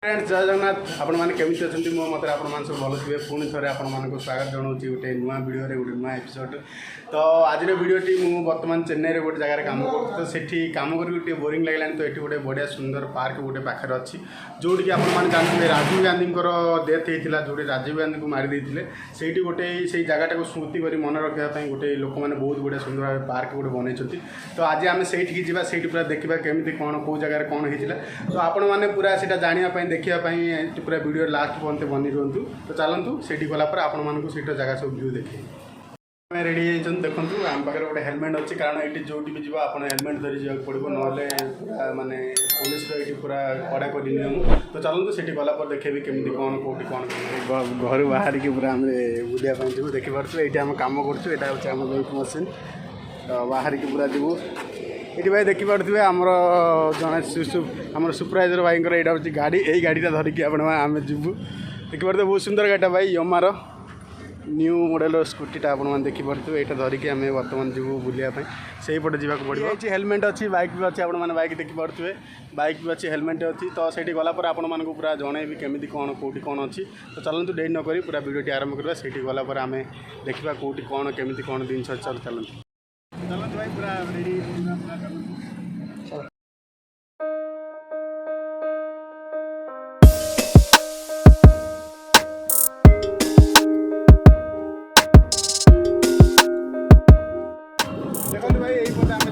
Friends जय जगन्नाथ आपण मैंने केमी अच्छा मो मत आप सब भल थे पुणी थे आपको स्वागत जनाऊँ गोटे नुआ भिडियो गोटे नुआ एपिसोड। तो आज भिडियोटी मुझे बर्तमान चेन्नई गोटे जगह काम कर सेठी काम करके बोरिंग लगे तो ये गोटे बढ़िया सुंदर पार्क गोटे पाखे अच्छी जोटि आपने जानते राजीव गांधी डेथ होता जो राजीव गांधी को मारी से गोटे से जगह स्मृति कर मन रखापी गोटे लोक मैंने बहुत बढ़िया सुंदर भाव पार्क गोटे बनई। तो आज आम से पूरा देखा केमी कौन कौ जगार कौन होता तो आपण मैंने पूरा से जानापी देखापी पूरा वीडियो लास्ट पर्यंत बनी रुहतु। तो चलतु से गलापर आपण से जगह सब व्यू देखे रेडी देखो आम पाखे गोटे हेलमेट अच्छी कारण ये जो भी जी आप हेलमेट धरी जावाक पड़ो ना पूरा मानने पुलिस ये पूरा कड़ा कर नियम। तो चलतु से गलापर देखेबी केमी कौन कौटी कौन घर बाहर की पूरा आम बुलायापी जीव देखिपे ये आम कम करें वेट मशीन तो बाहर की पूरा जीव ये भाई देखिपे आमर जड़े शिशु आम सुपरवाइजर भाई यहाँ हूँ गाड़ी यही गाड़ीटा धरिकी आम जीवु देखिपे बहुत सुंदर गाड़ीटा भाई यमार न्यू मॉडल स्कूटीटा आपने देखिपे यहाँ धरिकी आम बर्तमान जीवु बुलायापी से पटे जावाक पड़ो। हेलमेट अच्छी बाइक भी अच्छी आपने बाइक देखिपे बाइक भी अच्छी हेलमेट अच्छी तो से गलापर आपण मानक पूरा जनइबी केमी कौन कौटी कौन अच्छी। तो चलतु डेरी नक पूरा वीडियो आरंभ करवा से गलापर आम देखा कौटी कौन केमी कौन जिन चल चलते चलते भाई पूरा रेडी देखो भाई यही पटे आम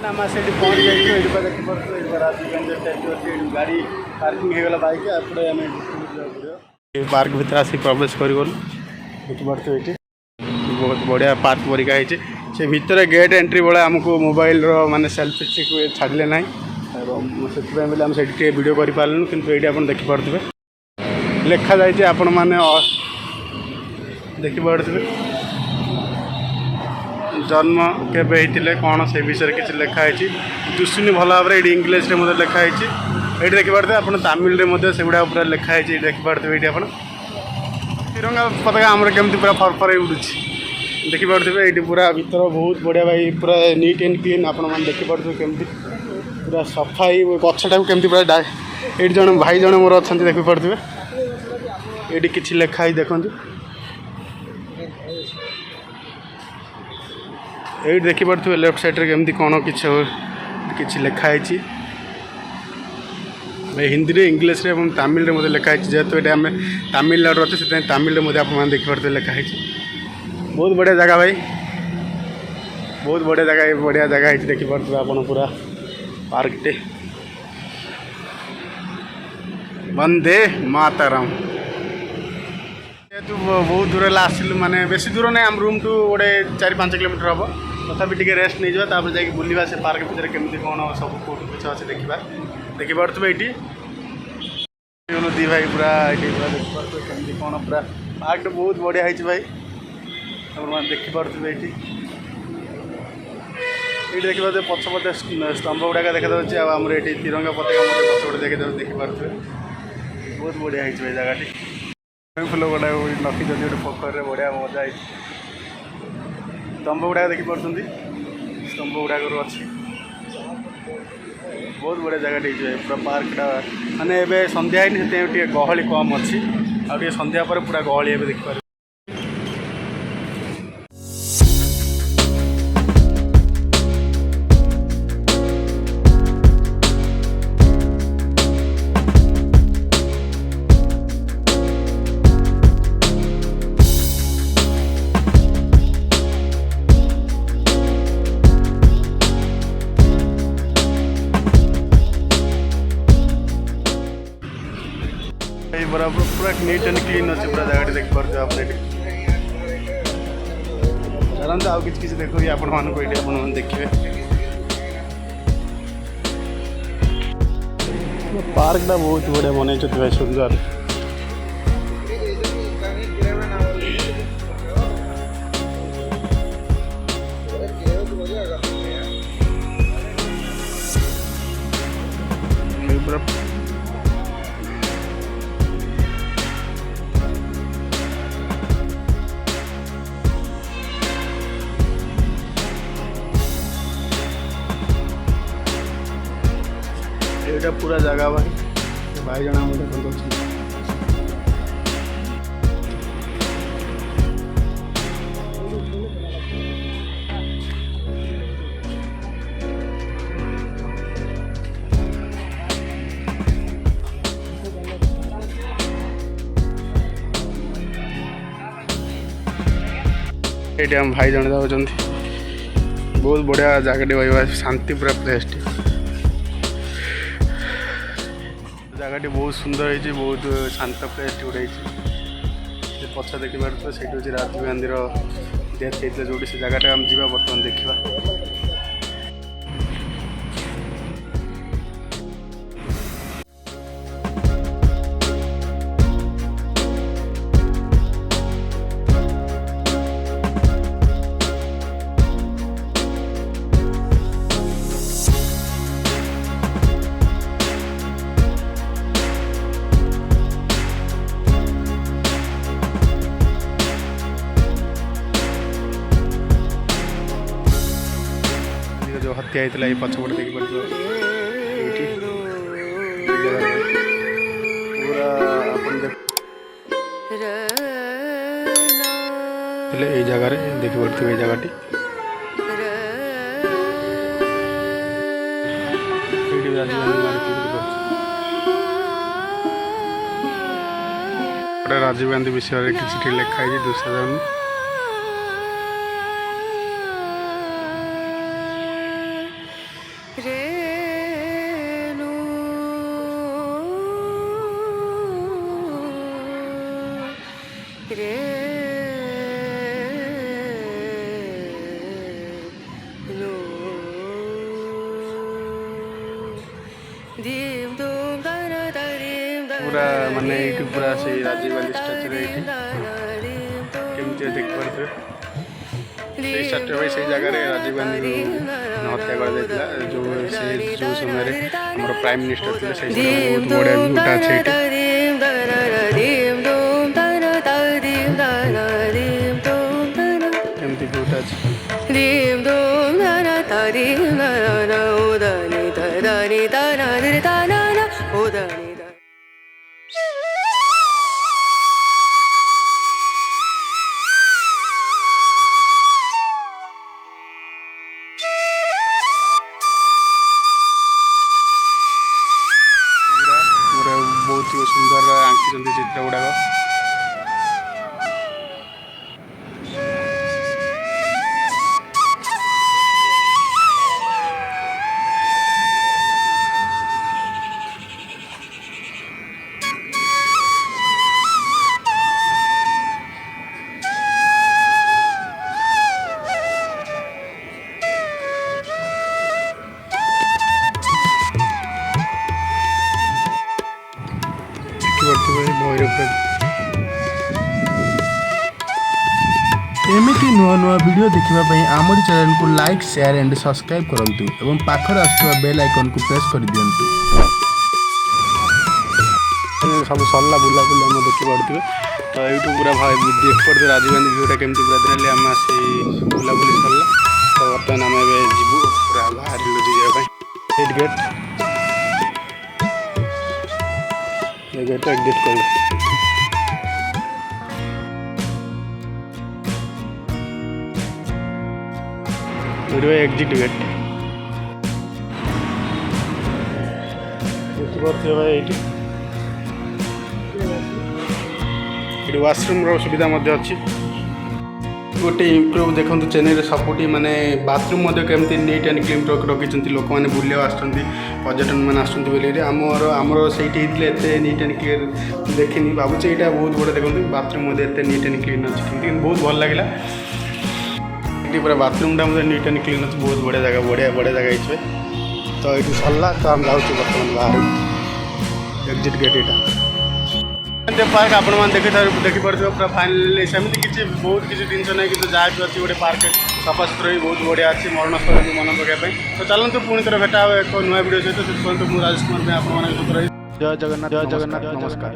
आम से पहुँच जाइए देखिए राजीव गाड़ी पार्किंग होगा बैक एपटे आम पार्क भर आसिक प्रवेश कर देखिपे ये बहुत बढ़िया पार्क परिका है से भितर गेट एंट्री बेले आमको मोबाइल माने सेल्फी स्टिक छाड़े ना से आम से वीडियो कर पार्लु कि ये आप देखिपे लिखा जाए आपण मैंने देखिपे जन्म केवे होते कौन से विषय किसी लिखाई दुशुनी भल भाव में इंग्लीश में मतलब लिखाई ये देखिपे आप तमिल से गुड़ा पूरा लिखाई देखिपे ये आप तिरंगा पताका आमर केमती पूरा फरफर उड़ू देखिपे ये पूरा भीतर बहुत बढ़िया भाई पूरा नीट एंड क्लीन आपण मैंने देखिपे केमती पूरा सफाई गछटा केमती पूरा ये जन भाई जन मोर अच्छा देखिपे ये किसी लिखाई देखते ये देखिपे लेफ्ट साइड केमती कौन किसी लिखाई हिंदी रे इंग्लीश रे तमिल रे मतलब लिखाई जेहेतु ये आम तमिलनाडु अच्छे से तमिल आप देखिपे लिखाई बहुत बढ़िया जगह भाई बहुत बढ़िया जगह है देखिपे आप पूरा पार्क टे वंदे मातरम जेहेतु बहुत दूर आसिलु माने बेसी दूर नहीं आम रूम टू गोटे 4-5 किलोमीटर हम तथापि टी रेस्ट नहीं जावा जा बुलवा से पार्क भितर केमती कौन सब कौट किछ अच्छे देखा देखिपे ये दी भाई पूरा ये पूरा देखिपे केमती कौन पूरा पार्क बहुत बढ़िया है भाई आप देखिपे ये देखिए पछपटे स्तंभ गुड़ाक देखा आमर ये तिरंगा पताका पछपटे देखिपे बहुत बढ़िया है जगह फुल गुड़ा रखी गोटे पोखर बढ़िया मजा है स्तंभ गुड़ाक देखिपे स्तंभ गुड़ाक अच्छी बहुत बढ़िया जगह पूरा पार्कटा माने एबे संध्या है गहली कम अच्छी आगे संध्या पर पूरा गहली देखिपारे बराबर पूरा नीट एंड क्लीन अच्छे पूरा जगह देखिपे आप चलते आउ कि देखो आप देखिए पार्कटा बहुत बढ़िया बनई भाई सुंदर ये पूरा जगह भाई जना ये हम भाई जन जाऊँ बहुत बढ़िया जगह भाई शांति पूरा प्लेस जगह बहुत सुंदर है बहुत शांत प्लेस गोटे पछ देखिए से राजीव गांधी डेथ होता जो से जगह आम जा बर्तमान देखा जो हत्या होता है पछपटे देखिए पूरा ये जगह देखिए जगह राजीव गांधी विषय किसी लिखाई दूसरा पूरा माने ये पूरा से राजीव गांधी स्टैचू ये केमती देखिपे से स्टैचू भाई से जगह राजीव गांधी हत्या कर जो समय हमारे प्राइम मिनिस्टर थे से बहुत बढ़िया व्यूटा अच्छे केमती व्यूटा अच्छे बहुत ही सुंदर आंकिंट चित्र गुड़ाक एमती नुआ नुआ वीडियो देखा आमरी चैनल को लाइक शेयर एंड सब्सक्राइब करंतु एवं पाखर आसुवा बेल आइकन को प्रेस कर दियंतु। सब सरला बुला बुला हम देखी पड़े तो यूट्यूब पूरा देख पड़े राजीव गांधी व्यूटा केमती पूरा दिन आम आसी बुला बुली सरला तो बर्तमान आम जीवु पूरा बाहर जावाई गेट गेट एग्जिट कर एग्जिट गेट ये वाशरूम सुविधा अच्छी गोटे इम्प्रूव देखो चेन्नई सबुटी माने बाथरूम केमती नीट एंड क्लीन रखी लोक मैंने बुले पर्यटन मैंने आमर आमर से नीट एंड क्लीन देखनी भावुचे यहाँ बहुत बड़े देखते बाथरूम एत नीट एंड क्लीन अच्छी बहुत भल लगे पूरा बाथरूम टा मतलब नीट एंड क्लीन अच्छे बहुत बढ़िया जगह बढ़िया जगह ये तो ये सरला तो आम जाऊँ बर्तमान बाहर एग्जिट गेट यहाँ पार्क आपण मैंने देखिपे पूरा फाइनाली सेमती किसी बहुत किसी जिन ना कि जहाँ भी अच्छी गोटे पार्क सफा सुतरा भी बहुत बढ़िया अच्छी मरणस्थल को मन पकाई तो चलते पुणी थोड़ा भेटा एक नुआ वीडियो सहित मुझे राजेश कुमार आप जय जगन्नाथ नमस्कार।